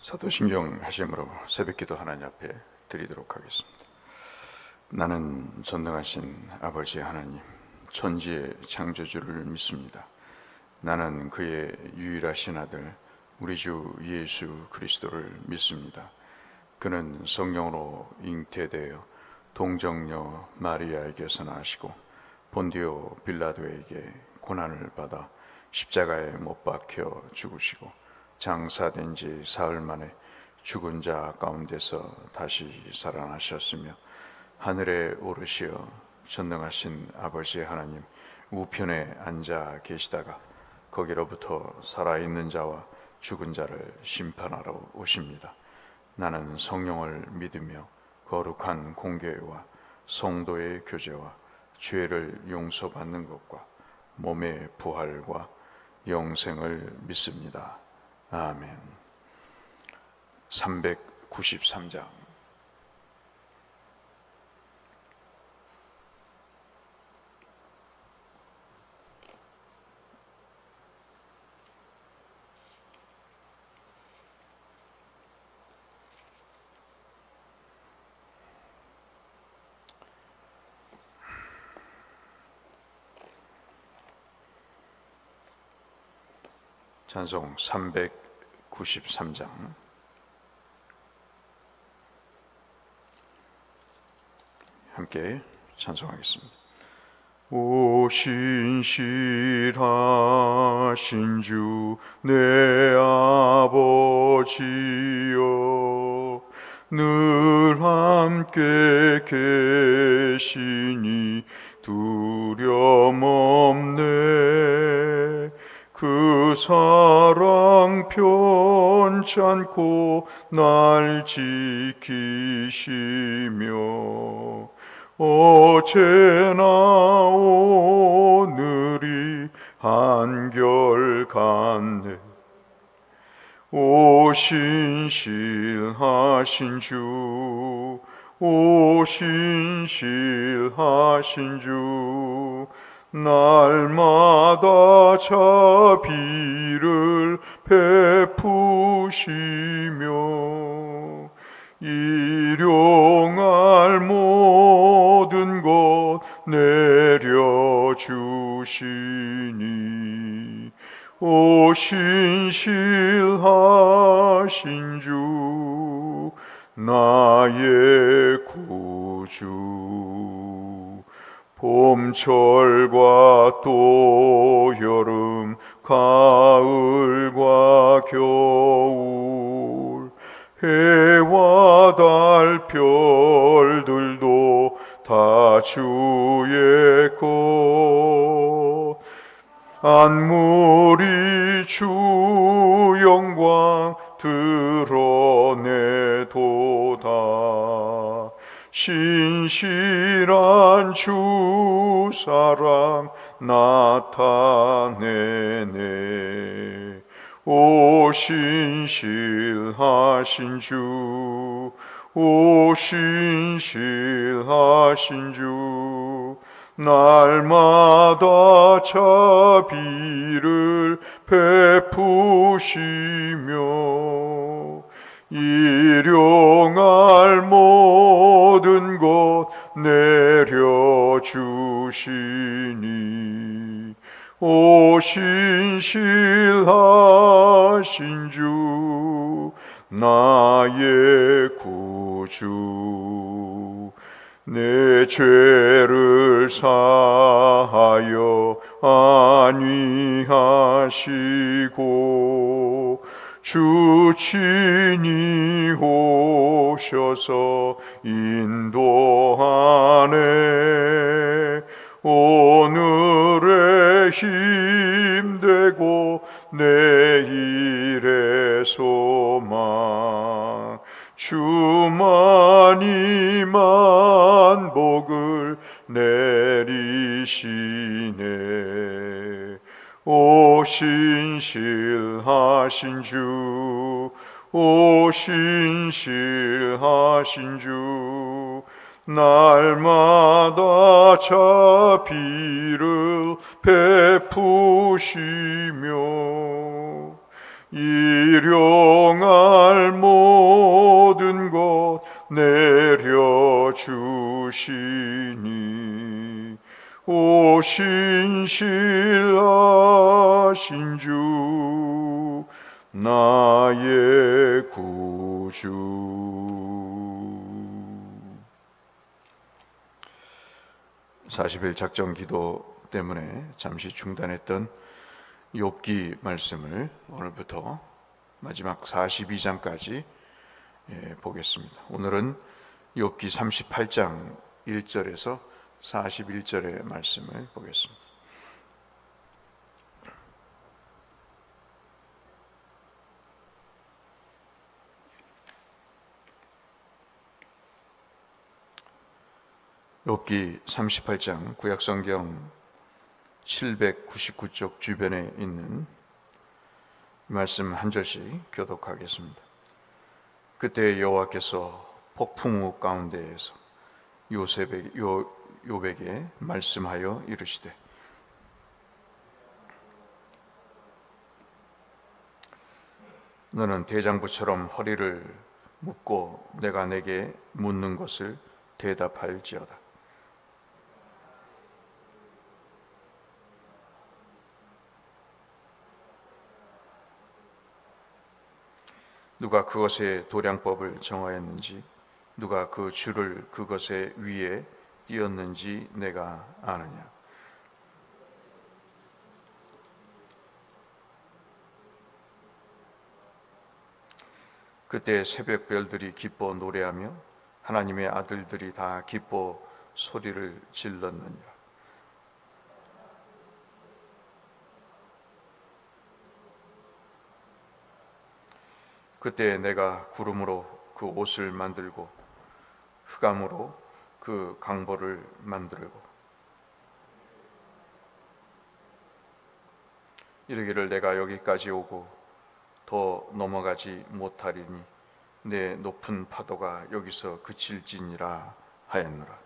사도신경 하심으로 새벽기도 하나님 앞에 드리도록 하겠습니다. 나는 전능하신 아버지 하나님, 천지의 창조주를 믿습니다. 나는 그의 유일하신 아들 우리 주 예수 그리스도를 믿습니다. 그는 성령으로 잉태되어 동정녀 마리아에게서 나시고 본디오 빌라도에게 고난을 받아 십자가에 못 박혀 죽으시고 장사된 지 사흘 만에 죽은 자 가운데서 다시 살아나셨으며 하늘에 오르시어 전능하신 아버지 하나님 우편에 앉아 계시다가 거기로부터 살아있는 자와 죽은 자를 심판하러 오십니다. 나는 성령을 믿으며 거룩한 공교회와 성도의 교제와 죄를 용서받는 것과 몸의 부활과 영생을 믿습니다. 아멘. 393장. 찬송 393장. 함께 찬송하겠습니다. 오 신실하신 주 내 아버지여, 늘 함께 계시니 두려움 없네. 그 사랑 편찮고 날 지키시며 어제나 오늘이 한결같네. 오 신실하신 주, 오 신실하신 주, 날마다 자비를 베푸시며 일용할 모든 것 내려주시니 오 신실하신 주 나의 구주. 봄철과 또 여름, 가을과 겨울, 해와 달 별들도 다 주의 것. 만물이 주 영광 드러내도다. 신실한 주 사랑 나타내네. 오 신실하신 주, 오 신실하신 주, 날마다 자비를 베푸시며 일용할 모든 것 내려주시니 오 신실하신 주 나의 구주. 내 죄를 사하여 안위하시고 주 친히 오셔서 인도하네. 오늘의 힘되고 내일의 소망, 주만이 만복을 내리시네. 오 신실하신 주, 오 신실하신 주, 날마다 자비를 베푸시며 일용할 모든 것 내려주시니 오 신실하신 주 나의 구주. 40일 작정 기도 때문에 잠시 중단했던 욥기 말씀을 오늘부터 마지막 42장까지 보겠습니다. 오늘은 욥기 38장 1절에서 41절의 말씀을 보겠습니다. 욥기 38장 구약성경 799쪽 주변에 있는 말씀 한 절씩 교독하겠습니다. 그때 여호와께서 폭풍우 가운데에서 욥에게 말씀하여 이르시되 너는 대장부처럼 허리를 묶고 내가 내게 묻는 것을 대답할지어다. 누가 그것의 도량법을 정하였는지 누가 그 줄을 그것의 위에 띄었는지 내가 아느냐. 그때 새벽별들이 기뻐 노래하며 하나님의 아들들이 다 기뻐 소리를 질렀느니라. 그때 내가 구름으로 그 옷을 만들고 흑암으로 그 강보를 만들고 이르기를 내가 여기까지 오고 더 넘어가지 못하리니 내 높은 파도가 여기서 그칠지니라 하였노라.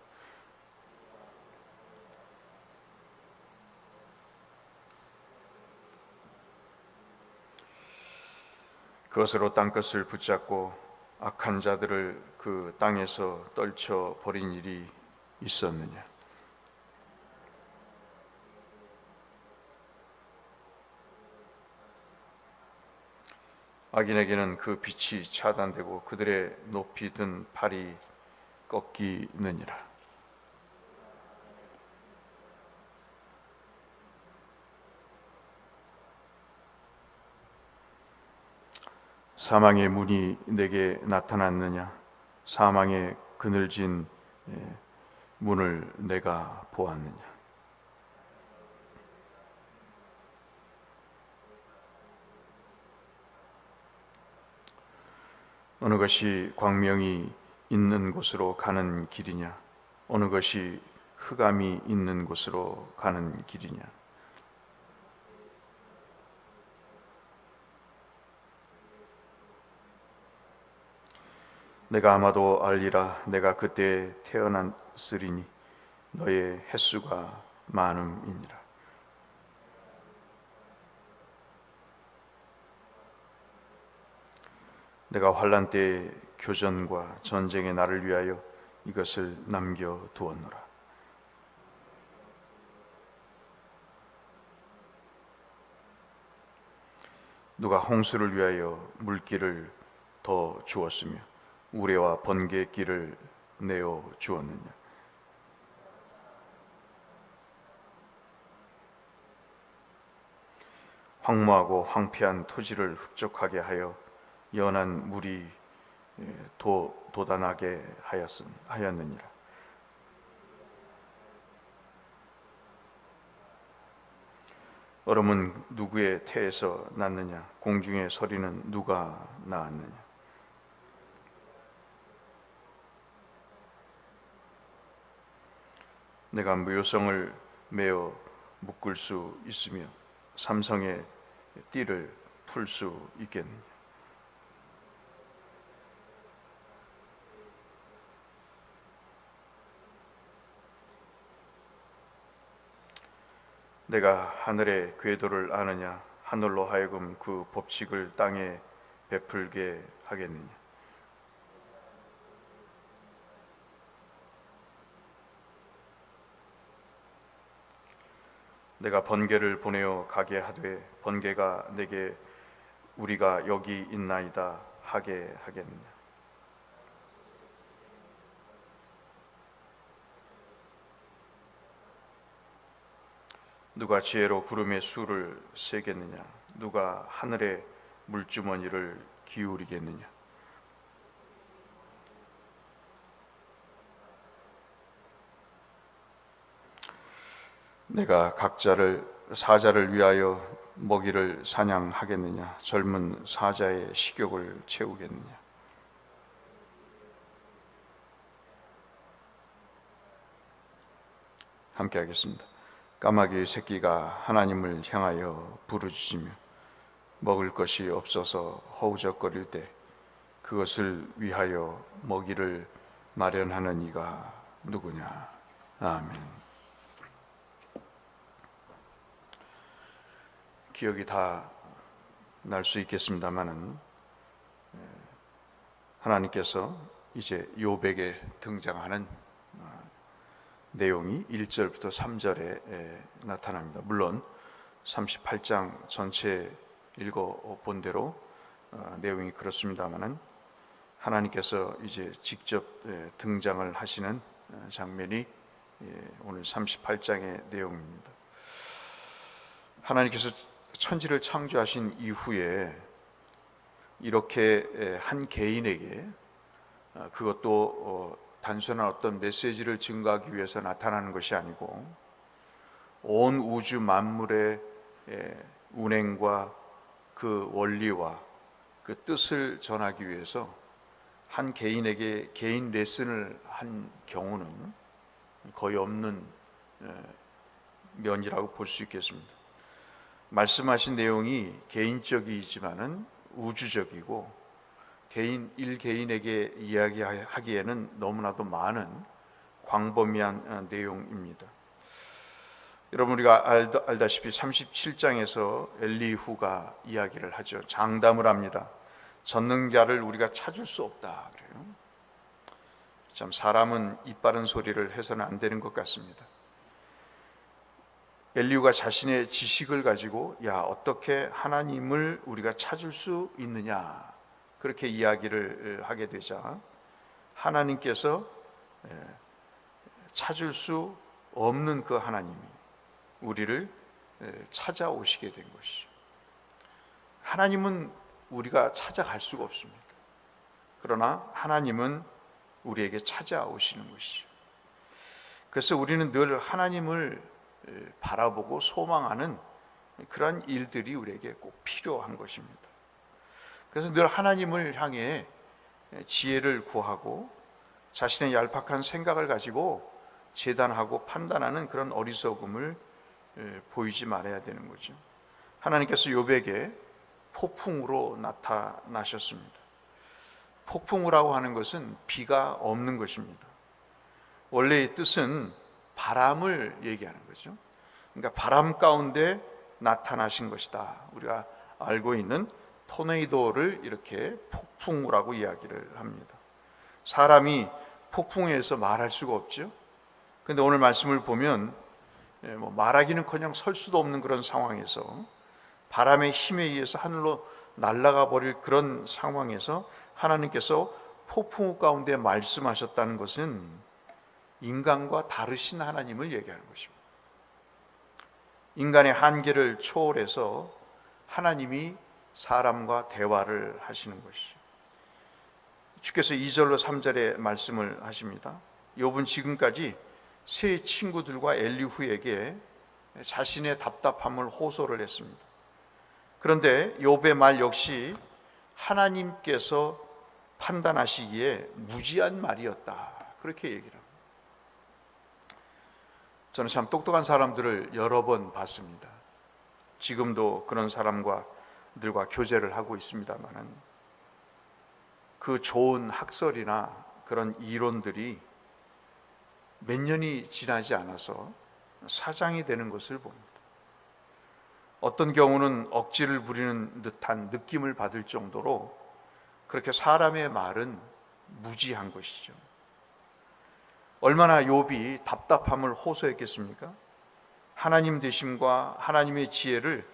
그것으로 땅끝을 붙잡고 악한 자들을 그 땅에서 떨쳐 버린 일이 있었느냐. 악인에게는 그 빛이 차단되고 그들의 높이 든 팔이 꺾이느니라. 사망의 문이 내게 나타났느냐. 사망의 그늘진 문을 내가 보았느냐. 어느 것이 광명이 있는 곳으로 가는 길이냐. 어느 것이 흑암이 있는 곳으로 가는 길이냐. 내가 아마도 알리라. 내가 그때 태어났으리니 너의 횟수가 많음이니라. 내가 환난 때의 교전과 전쟁의 날을 위하여 이것을 남겨두었노라. 누가 홍수를 위하여 물길을 더 주었으며 우레와 번개길을 내어 주었느냐. 황무하고 황폐한 토지를 흡족하게 하여 연한 물이 돋아나게 하였느니라. 얼음은 누구의 태에서 났느냐. 공중의 소리는 누가 낳았느냐. 내가 묘성을 메어 묶을 수 있으며 삼성의 띠를 풀 수 있겠느냐. 내가 하늘의 궤도를 아느냐. 하늘로 하여금 그 법칙을 땅에 베풀게 하겠느냐? 내가 번개를 보내어 가게 하되 번개가 내게 우리가 여기 있나이다 하게 하겠느냐? 누가 지혜로 구름의 수를 세겠느냐? 누가 하늘의 물주머니를 기울이겠느냐? 내가 사자를 위하여 먹이를 사냥하겠느냐? 젊은 사자의 식욕을 채우겠느냐? 함께 하겠습니다. 까마귀 새끼가 하나님을 향하여 부르짖으며 먹을 것이 없어서 허우적거릴 때 그것을 위하여 먹이를 마련하는 이가 누구냐? 아멘. 기억이 다 날 수 있겠습니다마는 하나님께서 이제 욥에게 등장하는 내용이 1절부터 3절에 나타납니다. 물론 38장 전체 읽어본 대로 내용이 그렇습니다마는 하나님께서 이제 직접 등장을 하시는 장면이 오늘 38장의 내용입니다. 하나님께서 천지를 창조하신 이후에 이렇게 한 개인에게 그것도 단순한 어떤 메시지를 증거하기 위해서 나타나는 것이 아니고 온 우주 만물의 운행과 그 원리와 그 뜻을 전하기 위해서 한 개인에게 개인 레슨을 한 경우는 거의 없는 면이라고 볼 수 있겠습니다. 말씀하신 내용이 개인적이지만은 우주적이고 개인에게 이야기하기에는 너무나도 많은 광범위한 내용입니다. 여러분, 우리가 알다시피 37장에서 엘리후가 이야기를 하죠. 장담을 합니다. 전능자를 우리가 찾을 수 없다 그래요. 참 사람은 입 바른 소리를 해서는 안 되는 것 같습니다. 엘리후가 자신의 지식을 가지고 어떻게 하나님을 우리가 찾을 수 있느냐 그렇게 이야기를 하게 되자 하나님께서 찾을 수 없는 그 하나님이 우리를 찾아오시게 된 것이죠. 하나님은 우리가 찾아갈 수가 없습니다. 그러나 하나님은 우리에게 찾아오시는 것이죠. 그래서 우리는 늘 하나님을 바라보고 소망하는 그런 일들이 우리에게 꼭 필요한 것입니다. 그래서 늘 하나님을 향해 지혜를 구하고 자신의 얄팍한 생각을 가지고 재단하고 판단하는 그런 어리석음을 보이지 말아야 되는 거죠. 하나님께서 욥에게 폭풍으로 나타나셨습니다. 폭풍우라고 하는 것은 비가 없는 것입니다. 원래의 뜻은 바람을 얘기하는 거죠. 그러니까 바람 가운데 나타나신 것이다. 우리가 알고 있는 토네이도를 이렇게 폭풍우라고 이야기를 합니다. 사람이 폭풍에서 말할 수가 없죠. 그런데 오늘 말씀을 보면 말하기는커녕 설 수도 없는 그런 상황에서 바람의 힘에 의해서 하늘로 날아가 버릴 그런 상황에서 하나님께서 폭풍우 가운데 말씀하셨다는 것은 인간과 다르신 하나님을 얘기하는 것입니다. 인간의 한계를 초월해서 하나님이 사람과 대화를 하시는 것이죠. 주께서 2절로 3절에 말씀을 하십니다. 욥은 지금까지 세 친구들과 엘리후에게 자신의 답답함을 호소를 했습니다. 그런데 욥의 말 역시 하나님께서 판단하시기에 무지한 말이었다. 그렇게 얘기를 합니다. 저는 참 똑똑한 사람들을 여러 번 봤습니다. 지금도 그런 사람들과 교제를 하고 있습니다만은 그 좋은 학설이나 그런 이론들이 몇 년이 지나지 않아서 사장이 되는 것을 봅니다. 어떤 경우는 억지를 부리는 듯한 느낌을 받을 정도로 그렇게 사람의 말은 무지한 것이죠. 얼마나 욥이 답답함을 호소했겠습니까? 하나님 되심과 하나님의 지혜를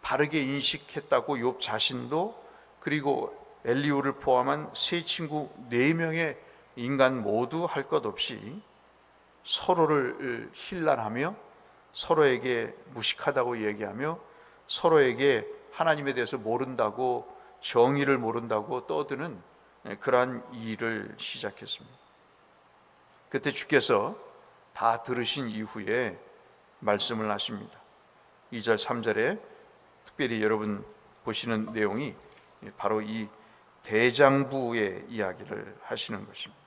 바르게 인식했다고 욥 자신도, 그리고 엘리후를 포함한 세 친구 4명의 인간 모두 할 것 없이 서로를 힐난하며 서로에게 무식하다고 얘기하며 서로에게 하나님에 대해서 모른다고, 정의를 모른다고 떠드는 그러한 일을 시작했습니다. 그때 주께서 다 들으신 이후에 말씀을 하십니다. 2절 3절에 특별히 여러분 보시는 내용이 바로 이 대장부의 이야기를 하시는 것입니다.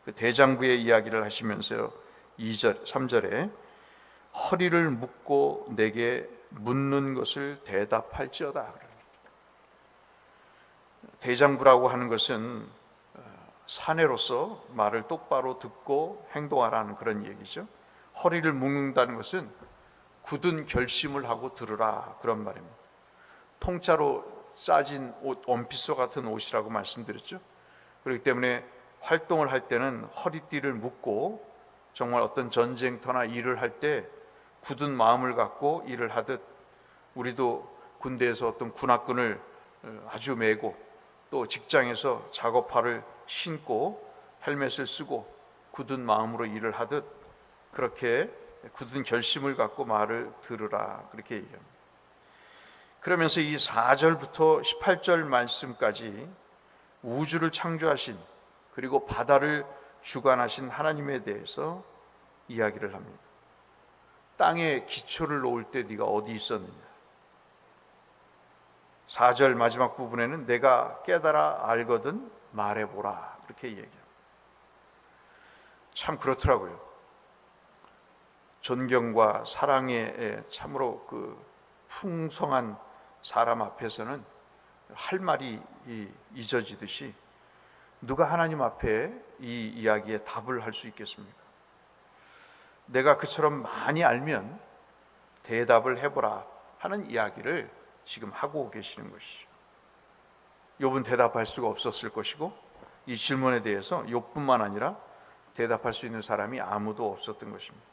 그 대장부의 이야기를 하시면서 2절 3절에 허리를 묶고 내게 묻는 것을 대답할지어다. 대장부라고 하는 것은 사내로서 말을 똑바로 듣고 행동하라는 그런 얘기죠. 허리를 묶는다는 것은 굳은 결심을 하고 들으라, 그런 말입니다. 통짜로 짜진 옷, 원피스 같은 옷이라고 말씀드렸죠. 그렇기 때문에 활동을 할 때는 허리띠를 묶고 정말 어떤 전쟁터나 일을 할 때 굳은 마음을 갖고 일을 하듯, 우리도 군대에서 어떤 군화끈을 아주 메고 또 직장에서 작업화를 신고 헬멧을 쓰고 굳은 마음으로 일을 하듯 그렇게 굳은 결심을 갖고 말을 들으라, 그렇게 얘기합니다. 그러면서 이 4절부터 18절 말씀까지 우주를 창조하신, 그리고 바다를 주관하신 하나님에 대해서 이야기를 합니다. 땅에 기초를 놓을 때 네가 어디 있었느냐. 4절 마지막 부분에는 내가 깨달아 알거든 말해보라, 그렇게 얘기합니다. 참 그렇더라고요. 존경과 사랑에 참으로 그 풍성한 사람 앞에서는 할 말이 잊어지듯이 누가 하나님 앞에 이 이야기에 답을 할 수 있겠습니까? 내가 그처럼 많이 알면 대답을 해보라 하는 이야기를 지금 하고 계시는 것이죠. 욥은 대답할 수가 없었을 것이고, 이 질문에 대해서 욥뿐만 아니라 대답할 수 있는 사람이 아무도 없었던 것입니다.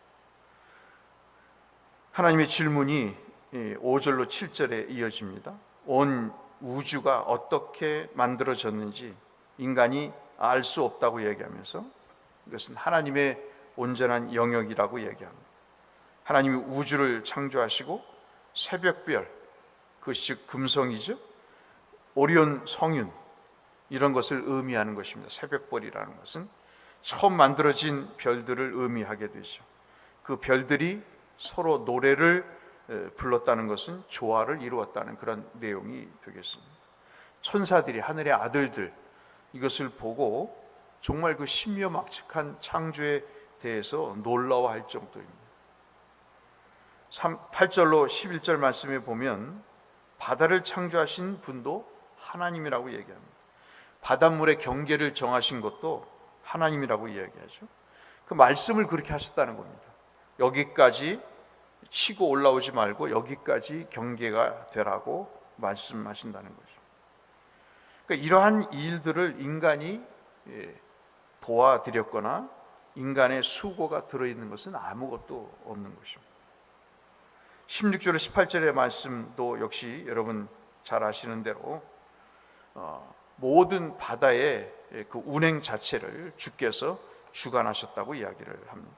하나님의 질문이 5절로 7절에 이어집니다. 온 우주가 어떻게 만들어졌는지 인간이 알 수 없다고 얘기하면서 이것은 하나님의 온전한 영역이라고 얘기합니다. 하나님이 우주를 창조하시고 새벽별, 그것이 금성이죠, 오리온 성윤, 이런 것을 의미하는 것입니다. 새벽별이라는 것은 처음 만들어진 별들을 의미하게 되죠. 그 별들이 서로 노래를 불렀다는 것은 조화를 이루었다는 그런 내용이 되겠습니다. 천사들이, 하늘의 아들들, 이것을 보고 정말 그 신묘막측한 창조에 대해서 놀라워할 정도입니다. 8절로 11절 말씀에 보면 바다를 창조하신 분도 하나님이라고 얘기합니다. 바닷물의 경계를 정하신 것도 하나님이라고 이야기하죠. 그 말씀을 그렇게 하셨다는 겁니다. 여기까지 치고 올라오지 말고 여기까지 경계가 되라고 말씀하신다는 거죠. 그러니까 이러한 일들을 인간이 도와드렸거나 인간의 수고가 들어있는 것은 아무것도 없는 것입니다. 16절에 18절의 말씀도 역시 여러분 잘 아시는 대로 모든 바다의 그 운행 자체를 주께서 주관하셨다고 이야기를 합니다.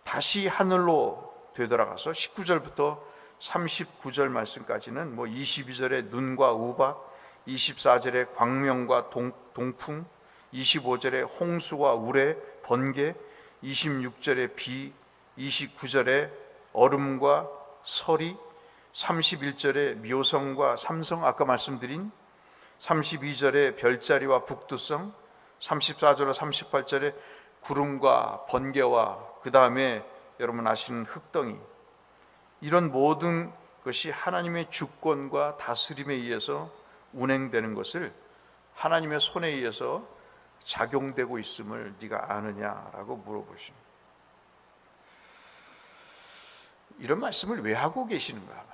다시 하늘로 되돌아가서 19절부터 39절 말씀까지는 22절에 눈과 우박, 24절에 광명과 동풍, 25절에 홍수와 우레, 번개, 26절에 비, 29절에 얼음과 서리, 31절에 묘성과 삼성, 아까 말씀드린 32절에 별자리와 북두성, 34절과 38절에 구름과 번개와 그 다음에 여러분 아시는 흙덩이, 이런 모든 것이 하나님의 주권과 다스림에 의해서 운행되는 것을 하나님의 손에 의해서 작용되고 있음을 네가 아느냐라고 물어보십니다. 이런 말씀을 왜 하고 계시는가 말이에요.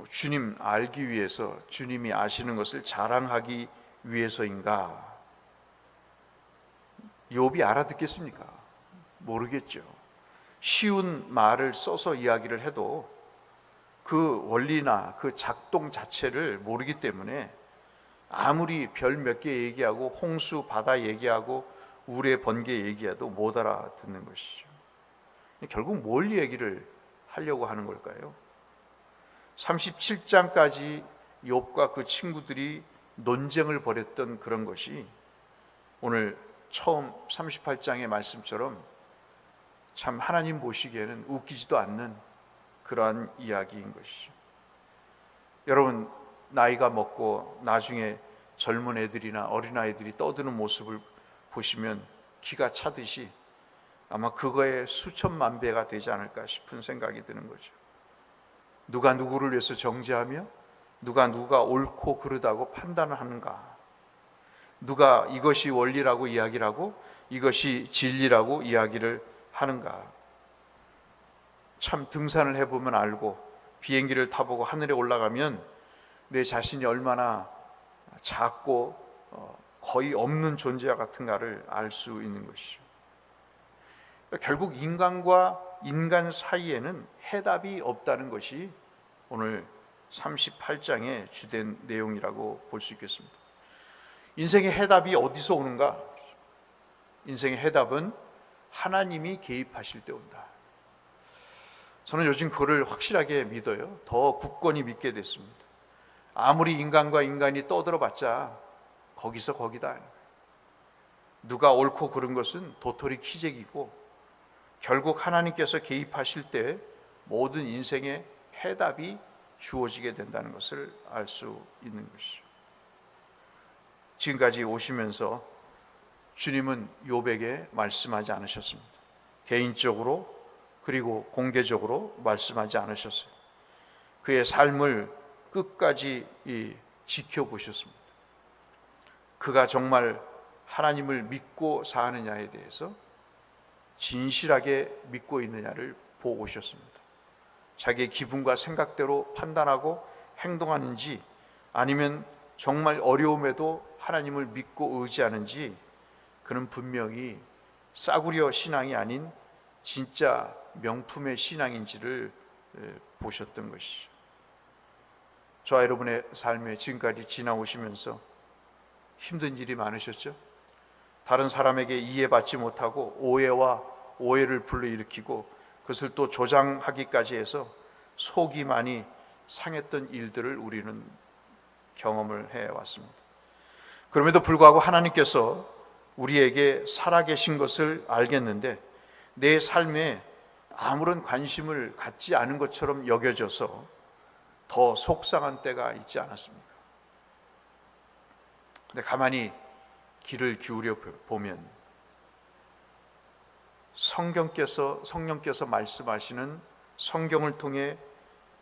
주님 알기 위해서, 주님이 아시는 것을 자랑하기 위해서인가? 욥이 알아듣겠습니까? 모르겠죠. 쉬운 말을 써서 이야기를 해도 그 원리나 그 작동 자체를 모르기 때문에 아무리 별 몇 개 얘기하고 홍수 바다 얘기하고 우레 번개 얘기해도 못 알아듣는 것이죠. 결국 뭘 얘기를 하려고 하는 걸까요? 37장까지 욥과 그 친구들이 논쟁을 벌였던 그런 것이 오늘 처음 38장의 말씀처럼 참 하나님 보시기에는 웃기지도 않는 그러한 이야기인 것이죠. 여러분, 나이가 먹고 나중에 젊은 애들이나 어린아이들이 떠드는 모습을 보시면 기가 차듯이 아마 그거의 수천만 배가 되지 않을까 싶은 생각이 드는 거죠. 누가 누구를 위해서 정죄하며 누가 옳고 그르다고 판단을 하는가? 누가 이것이 원리라고 이야기를 하고 이것이 진리라고 이야기를 하는가? 참 등산을 해보면 알고 비행기를 타보고 하늘에 올라가면 내 자신이 얼마나 작고 거의 없는 존재와 같은가를 알 수 있는 것이죠. 결국 인간과 인간 사이에는 해답이 없다는 것이 오늘 38장의 주된 내용이라고 볼 수 있겠습니다. 인생의 해답이 어디서 오는가? 인생의 해답은 하나님이 개입하실 때 온다. 저는 요즘 그거를 확실하게 믿어요. 더 굳건히 믿게 됐습니다. 아무리 인간과 인간이 떠들어봤자 거기서 거기다. 누가 옳고 그른 것은 도토리 키재기고 결국 하나님께서 개입하실 때 모든 인생의 해답이 주어지게 된다는 것을 알 수 있는 것이죠. 지금까지 오시면서 주님은 욥에게 말씀하지 않으셨습니다. 개인적으로 그리고 공개적으로 말씀하지 않으셨어요. 그의 삶을 끝까지 지켜보셨습니다. 그가 정말 하나님을 믿고 사느냐에 대해서 진실하게 믿고 있느냐를 보고 오셨습니다. 자기의 기분과 생각대로 판단하고 행동하는지 아니면 정말 어려움에도 하나님을 믿고 의지하는지 그는 분명히 싸구려 신앙이 아닌 진짜 명품의 신앙인지를 보셨던 것이죠. 저와 여러분의 삶에 지금까지 지나오시면서 힘든 일이 많으셨죠? 다른 사람에게 이해받지 못하고 오해와 오해를 불러일으키고 그것을 또 조장하기까지 해서 속이 많이 상했던 일들을 우리는 경험을 해왔습니다. 그럼에도 불구하고 하나님께서 우리에게 살아계신 것을 알겠는데 내 삶에 아무런 관심을 갖지 않은 것처럼 여겨져서 더 속상한 때가 있지 않았습니까? 근데 가만히 귀를 기울여 보면 성령께서 말씀하시는 성경을 통해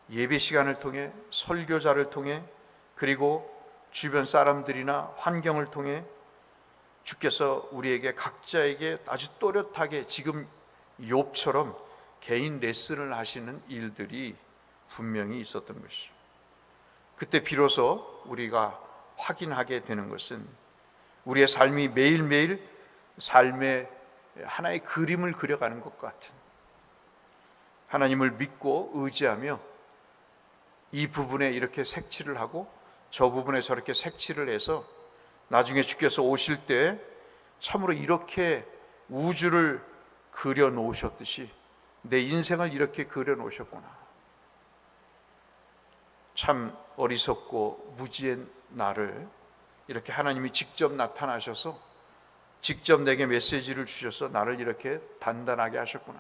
예배 시간을 통해 설교자를 통해 그리고 주변 사람들이나 환경을 통해 주께서 우리에게 각자에게 아주 또렷하게 지금 욥처럼 개인 레슨을 하시는 일들이 분명히 있었던 것이죠. 그때 비로소 우리가 확인하게 되는 것은 우리의 삶이 매일매일 삶의 하나의 그림을 그려가는 것 같은, 하나님을 믿고 의지하며 이 부분에 이렇게 색칠을 하고 저 부분에 저렇게 색칠을 해서 나중에 주께서 오실 때 참으로 이렇게 우주를 그려 놓으셨듯이 내 인생을 이렇게 그려 놓으셨구나. 참 어리석고 무지한 나를 이렇게 하나님이 직접 나타나셔서 직접 내게 메시지를 주셔서 나를 이렇게 단단하게 하셨구나.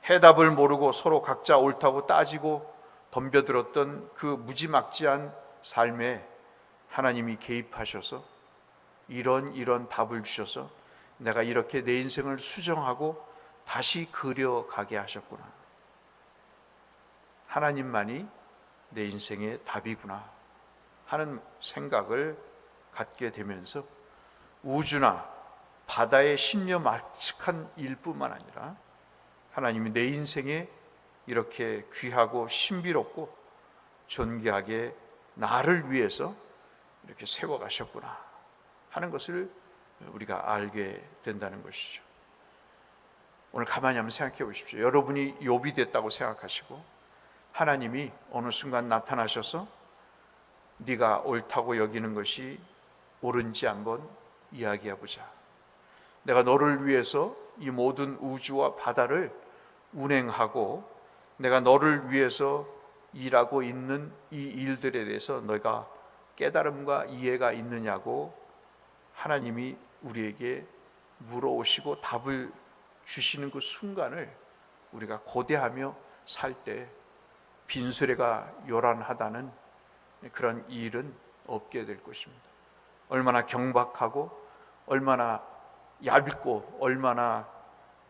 해답을 모르고 서로 각자 옳다고 따지고 덤벼들었던 그 무지막지한 삶에 하나님이 개입하셔서 이런 답을 주셔서 내가 이렇게 내 인생을 수정하고 다시 그려가게 하셨구나. 하나님만이 내 인생의 답이구나 하는 생각을 갖게 되면서 우주나 바다의 심려막측한 일뿐만 아니라 하나님이 내 인생에 이렇게 귀하고 신비롭고 존귀하게 나를 위해서 이렇게 세워가셨구나 하는 것을 우리가 알게 된다는 것이죠. 오늘 가만히 한번 생각해 보십시오. 여러분이 욥이 됐다고 생각하시고 하나님이 어느 순간 나타나셔서 네가 옳다고 여기는 것이 옳은지 한번 이야기해 보자. 내가 너를 위해서 이 모든 우주와 바다를 운행하고 내가 너를 위해서 일하고 있는 이 일들에 대해서 너가 깨달음과 이해가 있느냐고 하나님이 우리에게 물어오시고 답을 주시는 그 순간을 우리가 고대하며 살 때 빈수레가 요란하다는 그런 일은 없게 될 것입니다. 얼마나 경박하고 얼마나 얇고 얼마나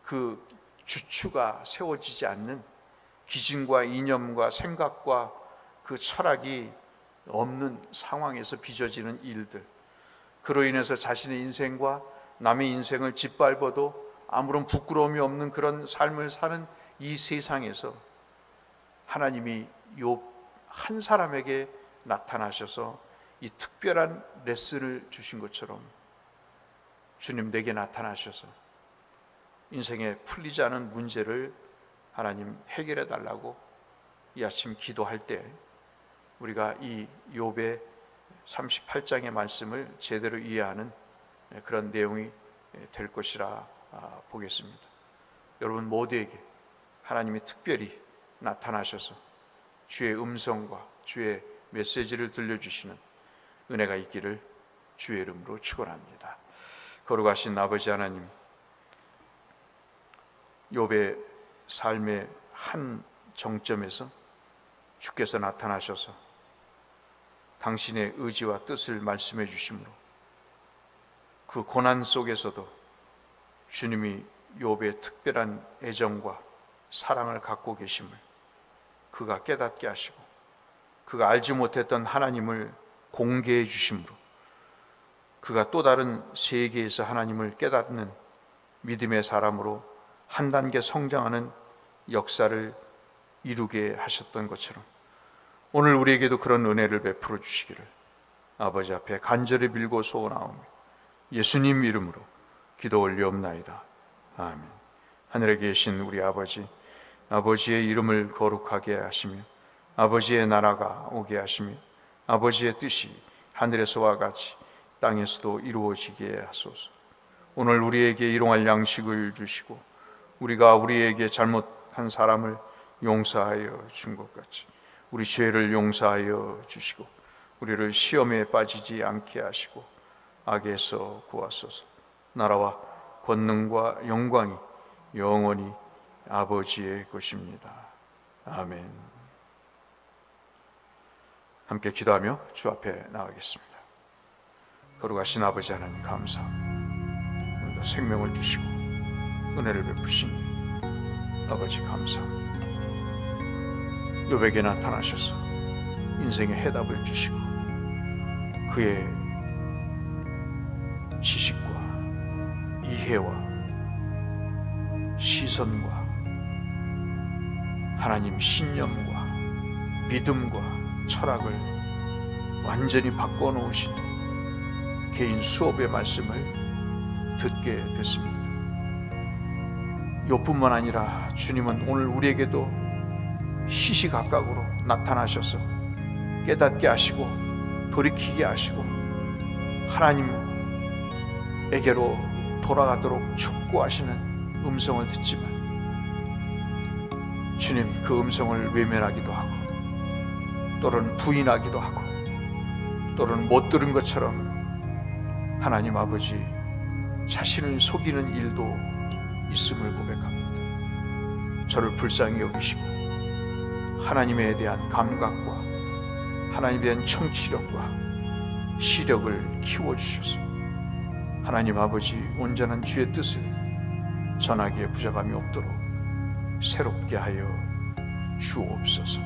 그 주추가 세워지지 않는 기준과 이념과 생각과 그 철학이 없는 상황에서 빚어지는 일들, 그로 인해서 자신의 인생과 남의 인생을 짓밟아도 아무런 부끄러움이 없는 그런 삶을 사는 이 세상에서 하나님이 욥 한 사람에게 나타나셔서 이 특별한 레슨을 주신 것처럼 주님 내게 나타나셔서 인생에 풀리지 않은 문제를 하나님 해결해 달라고 이 아침 기도할 때 우리가 이 욥의 38장의 말씀을 제대로 이해하는 그런 내용이 될 것이라 보겠습니다. 여러분 모두에게 하나님이 특별히 나타나셔서 주의 음성과 주의 메시지를 들려주시는 은혜가 있기를 주의 이름으로 축원합니다. 거룩하신 아버지 하나님, 욥의 삶의 한 정점에서 주께서 나타나셔서 당신의 의지와 뜻을 말씀해 주심으로 그 고난 속에서도 주님이 욥의 특별한 애정과 사랑을 갖고 계심을 그가 깨닫게 하시고 그가 알지 못했던 하나님을 공개해 주심으로 그가 또 다른 세계에서 하나님을 깨닫는 믿음의 사람으로 한 단계 성장하는 역사를 이루게 하셨던 것처럼 오늘 우리에게도 그런 은혜를 베풀어 주시기를 아버지 앞에 간절히 빌고 소원하오며 예수님 이름으로 기도 올리옵나이다. 아멘. 하늘에 계신 우리 아버지, 아버지의 이름을 거룩하게 하시며 아버지의 나라가 오게 하시며 아버지의 뜻이 하늘에서와 같이 땅에서도 이루어지게 하소서. 오늘 우리에게 일용할 양식을 주시고 우리가 우리에게 잘못한 사람을 용서하여 준 것 같이 우리 죄를 용서하여 주시고 우리를 시험에 빠지지 않게 하시고 악에서 구하소서. 나라와 권능과 영광이 영원히 아버지의 것입니다. 아멘. 함께 기도하며 주 앞에 나가겠습니다. 거룩하신 아버지 하나님 감사합니다. 오늘도 생명을 주시고 은혜를 베푸시니 아버지 감사합니다. 욥에게 나타나셔서 인생의 해답을 주시고 그의 지식과 이해와 시선과 하나님 신념과 믿음과 철학을 완전히 바꿔놓으시는 개인 수업의 말씀을 듣게 됐습니다. 욥뿐만 아니라 주님은 오늘 우리에게도 시시각각으로 나타나셔서 깨닫게 하시고 돌이키게 하시고 하나님에게로 돌아가도록 촉구하시는 음성을 듣지만 주님 그 음성을 외면하기도 하고 또는 부인하기도 하고 또는 못 들은 것처럼 하나님 아버지 자신을 속이는 일도 있음을 고백합니다. 저를 불쌍히 여기시고 하나님에 대한 감각과 하나님에 대한 청취력과 시력을 키워주셔서 하나님 아버지 온전한 주의 뜻을 전하기에 부족함이 없도록 새롭게 하여 주옵소서.